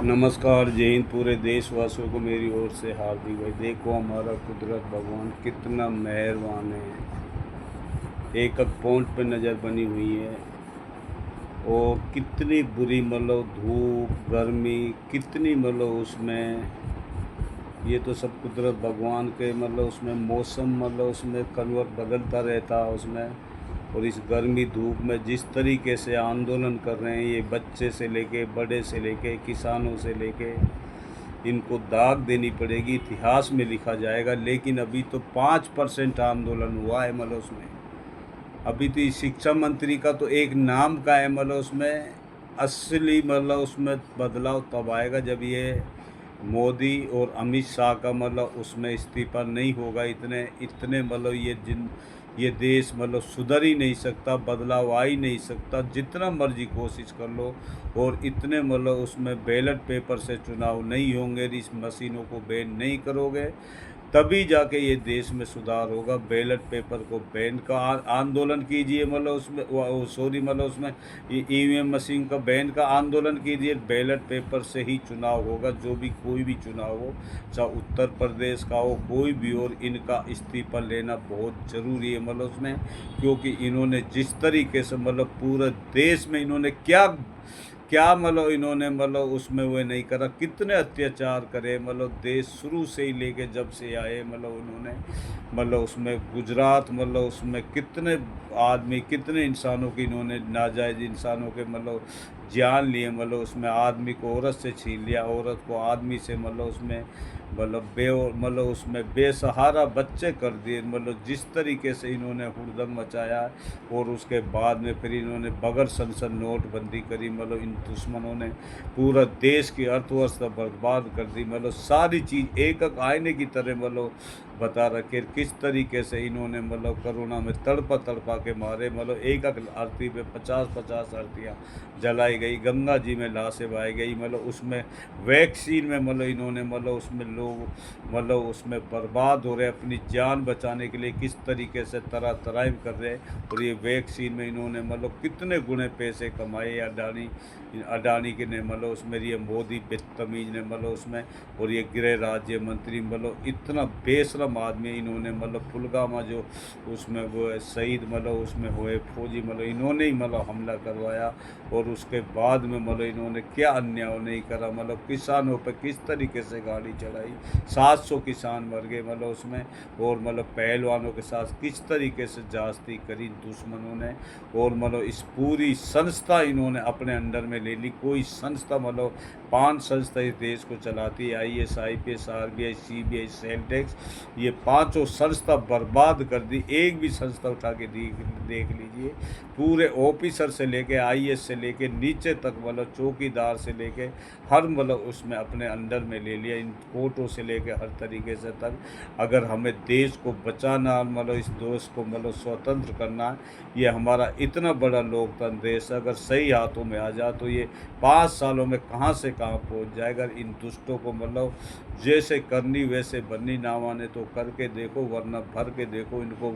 नमस्कार, जय हिंद। पूरे देशवासियों को मेरी ओर से हार्दिक भाई। देखो हमारा कुदरत भगवान कितना मेहरबान है। एक एक पॉइंट पे नज़र बनी हुई है और कितनी बुरी मतलब धूप गर्मी कितनी मतलब उसमें, ये तो सब कुदरत भगवान के मतलब उसमें मौसम मतलब उसमें कन्वर्ट बदलता रहता है उसमें। और इस गर्मी धूप में जिस तरीके से आंदोलन कर रहे हैं ये बच्चे से लेके बड़े से लेके किसानों से लेके, इनको दाग देनी पड़ेगी, इतिहास में लिखा जाएगा। लेकिन अभी तो 5% आंदोलन हुआ है मतलब उसमें। अभी तो शिक्षा मंत्री का तो एक नाम का है मतलब उसमें। असली मतलब उसमें बदलाव तब आएगा जब ये मोदी और अमित शाह का मतलब उसमें इस्तीफा नहीं होगा। इतने इतने मतलब ये देश मतलब सुधर ही नहीं सकता, बदलाव आ ही नहीं सकता, जितना मर्जी कोशिश कर लो। और इतने मतलब उसमें बैलेट पेपर से चुनाव नहीं होंगे, इस मशीनों को बैन नहीं करोगे तभी जाके ये देश में सुधार होगा। बैलेट पेपर को बैन का आंदोलन कीजिए मतलब उसमें, सॉरी मतलब उसमें ईवीएम मशीन का बैन का आंदोलन कीजिए। बैलेट पेपर से ही चुनाव होगा, जो भी कोई भी चुनाव हो, चाहे उत्तर प्रदेश का हो कोई भी। और इनका इस्तीफा लेना बहुत ज़रूरी है मतलब उसमें, क्योंकि इन्होंने जिस तरीके से मतलब पूरे देश में इन्होंने क्या क्या मतलब इन्होंने मतलब उसमें वो नहीं करा, कितने अत्याचार करे मतलब देश शुरू से ही लेके जब से आए मतलब उन्होंने मतलब उसमें गुजरात मतलब उसमें कितने आदमी कितने इंसानों की इन्होंने नाजायज़ इंसानों के मतलब जान लिए मतलब उसमें। आदमी को औरत से छीन लिया, औरत को आदमी से मतलब उसमें मतलब उसमें बेसहारा बच्चे कर दिए मतलब जिस तरीके से इन्होंने हुड़दंग मचाया। और उसके बाद में फिर इन्होंने बगैर संसद नोटबंदी करी मतलब इन दुश्मनों ने पूरा देश की अर्थव्यवस्था बर्बाद कर दी मतलब सारी चीज़ एक एक आईने की तरह मतलब बता रखे किस तरीके से इन्होंने मतलब कोरोना में तड़पा तड़पा के मारे मतलब एक एक आरती पे 50-50 आरतियाँ जलाई गई, गंगा जी में लाशें बहाई गई मतलब उसमें। वैक्सीन में मतलब इन्होंने मतलब उसमें लोग मतलब उसमें बर्बाद हो रहे अपनी जान बचाने के लिए किस तरीके से तरह तरह कर रहे हैं। और ये वैक्सीन में इन्होंने मतलब कितने गुने पैसे कमाए अडानी के ने मतलब उसमें, ये मोदी बदतमीज ने मतलब उसमें। और ये गृह राज्य मंत्री मतलब इतना बेशरम आदमी इन्होंने मतलब पुलवामा जो उसमें वो शहीद मतलब उसमें हुए फौजी मतलब इन्होंने ही मतलब हमला करवाया। और उसके बाद में मतलब इन्होंने क्या अन्याय नहीं करा मतलब किसानों पर किस तरीके से गाड़ी चढ़ाई, 700 किसान मर गए मतलब उसमें। और मतलब पहलवानों के साथ किस तरीके से जास्ती करी दुश्मनों ने। और मतलब इस पूरी संस्था इन्होंने अपने अंडर में ले ली। कोई संस्था मतलब 5 संस्था इस देश को चलाती है, IAS IPS RBI CBI sale tax, ये पांचों संस्था बर्बाद कर दी। एक भी संस्था उठा के देख लीजिए, पूरे ऑफिसर से लेके IAS से लेके नीचे तक मतलब चौकीदार से लेके हर मतलब उसमें अपने अंडर में ले लिया, इन कोर्टों से लेके हर तरीके से तक। अगर हमें देश को बचाना मतलब इस देश को मतलब स्वतंत्र करना है, ये हमारा इतना बड़ा लोकतंत्र देश अगर सही हाथों में आ जाए तो ये 5 सालों में कहाँ से कहाँ पहुँच जाएगा। इन दुष्टों को मतलब जैसे करनी वैसे बननी, ना माने तो करके देखो वरना भर के देखो इनको।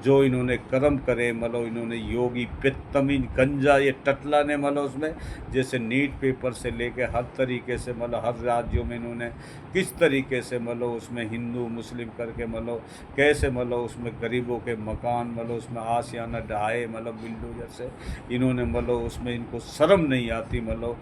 जो इन्होंने कर्म करे मतलब इन्होंने योगी बदतमीज गंजा ये टटला ने मतलब उसमें, जैसे नीट पेपर से लेके हर तरीके से मतलब हर राज्यों में इन्होंने किस तरीके से मतलब उसमें हिंदू मुस्लिम करके मतलब कैसे मतलब उसमें गरीबों के मकान मतलब उसमें आशियाना ढहाए मतलब बिल्डोजर से इन्होंने मतलब उसमें। इनको शर्म नहीं आती मतलब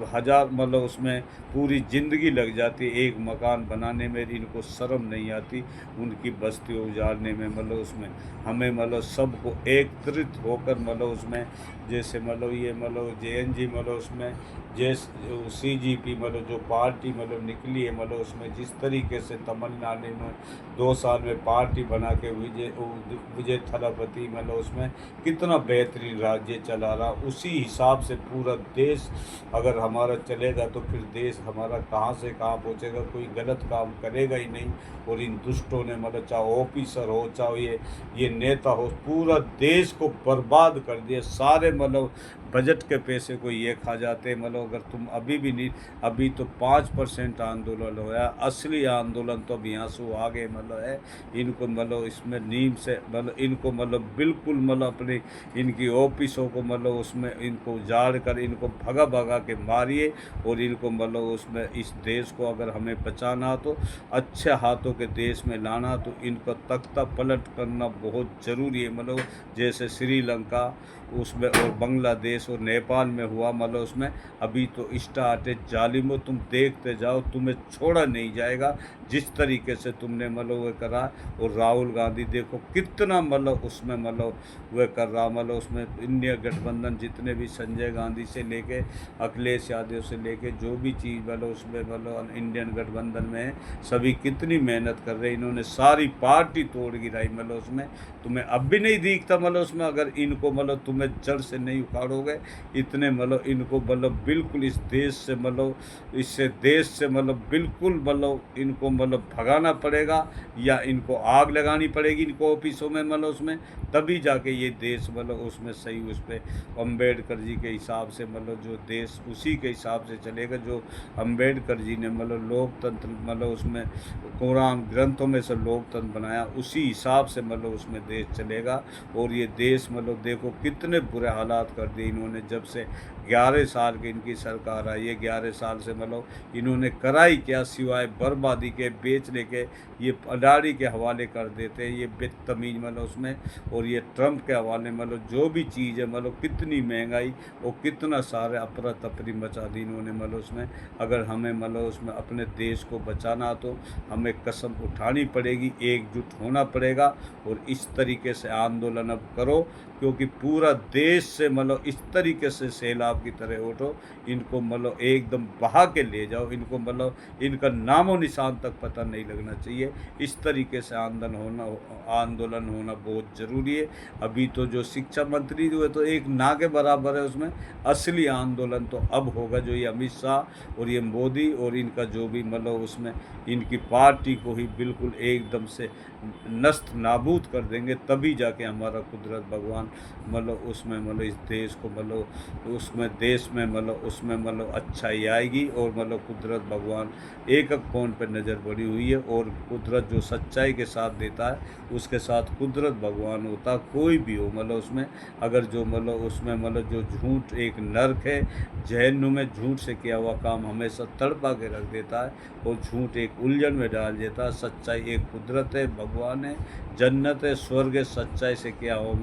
हज़ार मतलब उसमें पूरी ज़िंदगी लग जाती एक मकान बनाने में, इनको शर्म नहीं आती उनकी बस्ती उजाड़ने में मतलब उसमें। हमें मतलब सबको एकत्रित होकर मतलब उसमें, जैसे मतलब ये मतलब JNG मतलब उसमें जैसे CGP मतलब जो पार्टी मतलब निकली है मतलब उसमें जिस तरीके से तमिलनाडु में 2 साल में पार्टी बना के विजय थलापति मतलब उसमें कितना बेहतरीन राज्य चला रहा, उसी हिसाब से पूरा देश अगर हमारा चलेगा तो फिर देश हमारा कहाँ से कहाँ पहुँचेगा। कोई गलत काम करेगा ही नहीं। और इन दुष्टों ने मतलब चाहे ऑफिसर हो चाहे ये नेता हो पूरा देश को बर्बाद कर दिया। सारे मतलब बजट के पैसे को ये खा जाते मतलब। अगर तुम अभी भी नहीं, अभी तो 5% आंदोलन होया, असली आंदोलन तो अब यहाँ से आगे मतलब है। इनको मतलब इसमें नीम से मतलब इनको मतलब बिल्कुल मतलब अपने इनकी ऑफिसों को मतलब उसमें इनको उजाड़ कर इनको भगा भगा के मार मारिए और इनको मतलब उसमें इस देश को अगर हमें बचाना तो अच्छे हाथों के देश में लाना तो इनका तख्ता पलट करना बहुत ज़रूरी है। मतलब जैसे श्रीलंका उसमें और बांग्लादेश और नेपाल में हुआ, मतलब उसमें अभी तो स्टार्ट है। जालिमो तुम देखते जाओ, तुम्हें छोड़ा नहीं जाएगा जिस तरीके से तुमने मतलब वह करा। और राहुल गांधी देखो कितना मतलब उसमें मतलब वह कर रहा, मतलब उसमें इंडिया गठबंधन जितने भी संजय गांधी से लेके अखिलेश यादव से लेके जो भी चीज़ मतलब उसमें मतलब इंडियन गठबंधन में है, सभी कितनी मेहनत कर रहे हैं। इन्होंने सारी पार्टी तोड़ गिराई, मतलब उसमें तुम्हें अब भी नहीं दिखता मतलब उसमें अगर इनको मतलब तुम्हें जड़ से नहीं उखाड़ोगे इतने मतलब इनको मतलब बिल्कुल इस देश से मतलब इससे देश से मतलब बिल्कुल मतलब इनको मतलब भगाना पड़ेगा या इनको आग लगानी पड़ेगी इनको ऑफिसों में, मतलब उसमें तभी जाके ये देश मतलब उसमें सही उस पर अम्बेडकर जी के हिसाब से मतलब जो देश उसी के हिसाब से चलेगा जो अम्बेडकर जी ने मतलब लोकतंत्र मतलब उसमें कुरान ग्रंथों में से लोकतंत्र बनाया उसी हिसाब से मतलब उसमें देश चलेगा। और ये देश मतलब देखो कितने बुरे हालात कर दिए इन्होंने जब से 11 साल की इनकी सरकार आई है। 11 साल से मतलब इन्होंने कराई क्या सिवाय बर्बादी के, बेचने के। ये अडानी के हवाले कर देते हैं ये बदतमीज मतलब उसमें, और ये ट्रंप के हवाले मतलब जो भी चीज़ है मतलब कितनी महंगाई और कितना सारे अफरा तफरी मचा दी इन्होंने मतलब उसमें। अगर हमें मतलब उसमें अपने देश को बचाना तो हमें कसम उठानी पड़ेगी, एकजुट होना पड़ेगा और इस तरीके से आंदोलन अब करो क्योंकि पूरा देश से मतलब इस तरीके से सैलाब की तरह उठो, इनको मतलब एकदम बहा के ले जाओ, इनको मतलब इनका नामो निशान तक पता नहीं लगना चाहिए। इस तरीके से आंदोलन होना बहुत ज़रूरी है। अभी तो जो शिक्षा मंत्री हुए तो एक ना के बराबर है, उसमें असली आंदोलन तो अब होगा जो ये अमित शाह और ये मोदी और इनका जो भी मतलब उसमें इनकी पार्टी को ही बिल्कुल एकदम से नस्त नाबूद कर देंगे, तभी जाके हमारा कुदरत भगवान मतलब उसमें मतलब इस देश को मतलब उसमें देश में मतलब उसमें मतलब अच्छाई आएगी। और मतलब कुदरत भगवान एक एक कौन पर नज़र बड़ी हुई है और कुदरत जो सच्चाई के साथ देता है उसके साथ कुदरत भगवान होता कोई भी हो। मतलब उसमें अगर जो मतलब उसमें मतलब जो झूठ एक नर्क है, जहन्नुम में झूठ से किया हुआ काम हमेशा तड़पा के रख देता है और झूठ एक उलझन में डाल देता है। सच्चाई एक कुदरत है, भगवान है, जन्नत है, स्वर्ग है। सच्चाई से किया हो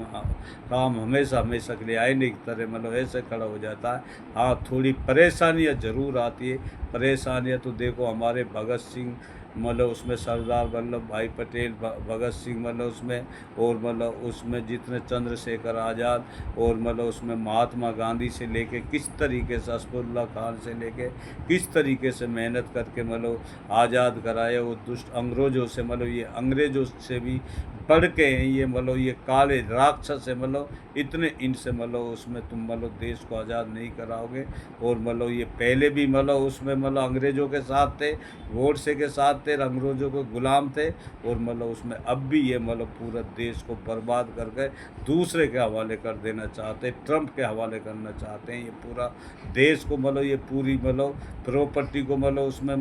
काम हमेशा हमेशा के लिए आईने की तरह मतलब ऐसे खड़ा हो जाता है। हाँ, थोड़ी परेशानियाँ ज़रूर आती है। परेशानियाँ तो देखो हमारे भगत सिंह मतलब उसमें सरदार वल्लभ भाई पटेल, भगत सिंह मतलब उसमें और मतलब उसमें जितने चंद्रशेखर आज़ाद और मतलब उसमें महात्मा गांधी से लेके किस तरीके से असफुल्ला खान से लेके किस तरीके से मेहनत करके मतलब आज़ाद कराए। वो दुष्ट अंग्रेज़ों से मतलब ये अंग्रेज़ों से भी बढ़ के हैं ये मतलब ये काले राक्षस है। मतलब इतने इनसे मतलब उसमें तुम मतलब देश को आज़ाद नहीं कराओगे। और मतलब ये पहले भी मतलब उसमें मतलब अंग्रेज़ों के साथ थे, गोडसे के साथ थे, अंग्रेज़ों के गुलाम थे। और मतलब उसमें अब भी ये मतलब पूरा देश को बर्बाद करके दूसरे के हवाले कर देना चाहते हैं, ट्रंप के हवाले करना चाहते हैं। ये पूरा देश को मतलब ये पूरी मतलब प्रॉपर्टी को मतलब उसमें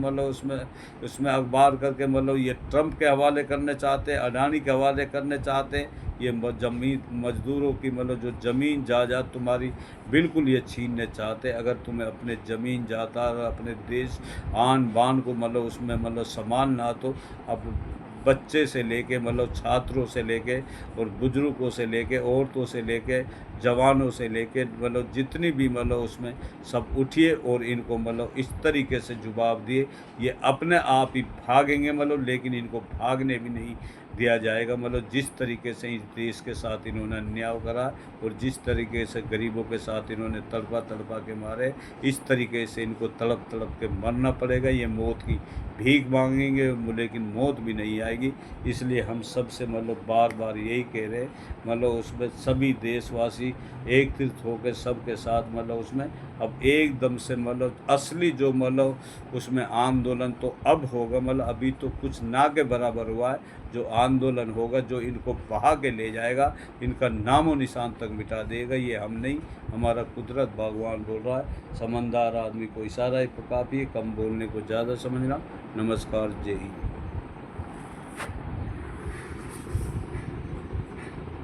उसमें अखबार करके मतलब ये ट्रंप के हवाले करने चाहते हैं, अडानी के हवाले करने चाहते हैं। ये ज़मीन मज़दूरों की मतलब जो ज़मीन जायदाद तुम्हारी बिल्कुल ये छीनने चाहते हैं। अगर तुम्हें अपने ज़मीन जायदाद अपने देश आन बान को मतलब उसमें मतलब संभालना तो अब बच्चे से लेके मतलब छात्रों से लेके और बुजुर्गों से लेके औरतों से लेके जवानों से लेके मतलब जितनी भी मतलब उसमें सब उठिए और इनको मतलब इस तरीके से जवाब दिए। ये अपने आप ही भागेंगे मतलब, लेकिन इनको भागने भी नहीं दिया जाएगा। मतलब जिस तरीके से इस देश के साथ इन्होंने अन्याय करा और जिस तरीके से गरीबों के साथ इन्होंने तड़पा तड़पा के मारे, इस तरीके से इनको तड़प तड़प के मरना पड़ेगा। ये मौत की भीख मांगेंगे लेकिन मौत भी नहीं आएगी। इसलिए हम सब से मतलब बार बार यही कह रहे मतलब उसमें सभी देशवासी एकत्रित होकर सबके साथ मतलब उसमें अब एकदम से मतलब असली जो मतलब उसमें आंदोलन तो अब होगा। मतलब अभी तो कुछ ना के बराबर हुआ है जो आंदोलन होगा, जो इनको बहा के ले जाएगा, इनका नामो निशान तक मिटा देगा। ये हम नहीं, हमारा कुदरत भगवान बोल रहा है। समझदार आदमी को इशारा ही काफ़ी है, कम बोलने को ज़्यादा समझना। नमस्कार, जय हिंद।